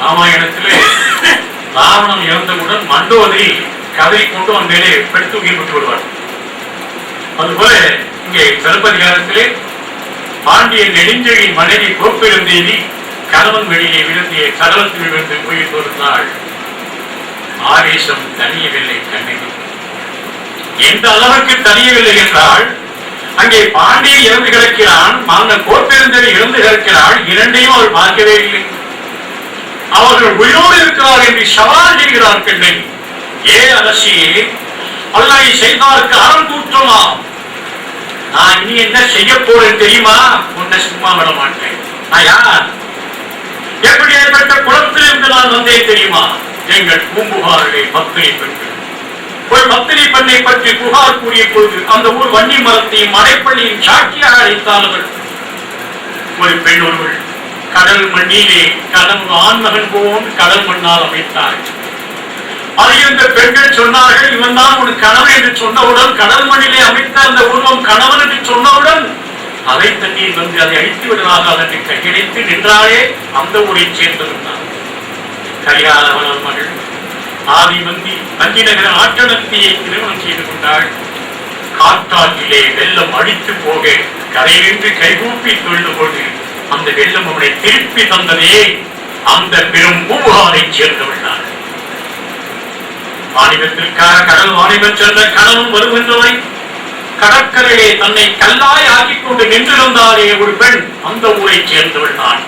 ராமாயணத்திலே ராவணன் இறந்தவுடன் மண்டோதரி கதறி கொண்டு அவன் மேலே பெடுத்து உயிர் பெற்று வருவார். அதுபோல இங்கே சிலப்பதிகாரத்திலே பாண்டியன் நெடுஞ்செழியின் மனைவி கோப்பெருந்தேவி கணவன் வெளியே விழுந்திய கடலத்தில் விழுந்து உயிர் தோன்றினாள். ஆவேசம் தனியவில்லை கண்ணகி. எந்த அளவுக்கு தனியவில்லை என்றால், அங்கே பாண்டியன் இறந்து கிடக்கிறான், மன்னன் கோப்பெருந்தேவி இறந்து கிடக்கிறாள். இரண்டையும் அவர் பார்க்கவே இல்லை. அவர்கள் உயிரோடு இருக்கிறார் என்று சவால் செய்கிறார் கண்ணகி. ஏ அரசியே, அல்லை செய்தாருக்கு அறம் கூற்றுமா? நான் இனி என்ன செய்ய போறேன் தெரியுமா? உன்னை சும்மா விட மாட்டேன். நான் யார்? எப்படி ஏற்பட்ட குளத்தில் இருந்து நான் வந்தேன் தெரியுமா? எங்கள் பூம்புகாரிலே பத்தினி பெண்கள் ஒரு பத்தினி பெண்ணை பற்றி புகார் கூறிய பொழுது அந்த ஊர் வன்னி மரத்தையும் மலைப்பள்ளியும் சாட்சியாக அழைத்தார்கள். ஒரு பெண் ஒருவள் கடல் மண்ணிலே கணவன் ஆண்மகன் போன்று கடல் மண்ணால் அமைத்தார். அதை இந்த பெண்கள் சொன்னார்கள், இவன் தான் ஒரு கணவன் என்று சொன்னவுடன், கடல் மண்ணிலே அமைத்த அந்த உருவம் கணவன் என்று சொன்னவுடன் அலை தண்ணீர் வந்து அதை அழித்து விடுவதாக அதனை கையடைத்து நின்றாலே அந்த ஊரை சேர்ந்திருந்தார். கரிகாலவன் மகள் ஆதி வந்தி வந்தி நகர ஆட்டணத்தியை திருமணம் செய்து கொண்டாள். காற்றாற்றிலே வெள்ளம் அடித்து போக கரையின்றி கைகூப்பி தொழுது கொண்டு அந்த வெள்ளம் அவனை திருப்பி தந்ததே அந்த பெரும் பூம்புகாரை சேர்ந்தவள்ளார். வாணிபத்திற்காக கடல் வாணிபம் சென்ற கணவன் வருகின்றவரை கடற்கரையிலே தன்னை கல்லாய் ஆக்கிக் கொண்டு நின்றிருந்தாரே ஒரு பெண், அந்த ஊரை சேர்ந்தவள் தான்.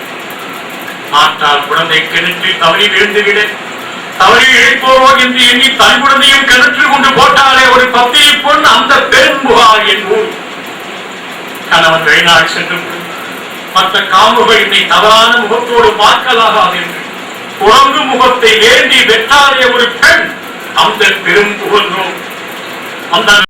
ஆற்றால் குழந்தை கிணற்றில் தவறி விழுந்துவிட தவறி இழைப்போரோ என்று எண்ணி தன் குழந்தையும் கிணற்றில் கொண்டு போட்டாலே ஒரு பத்தினி பொன், அந்த பெரும்புகார் என் ஊர். கணவன் வெளிநாடு சென்று மற்ற காமுகள் என்னை தவறான முகத்தோடு பார்க்கலாகாது என்று குரங்கு முகத்தை வேண்டி வெற்றாலே ஒரு பெண், அந்த பெரும் புகழ்ந்தோம். அந்த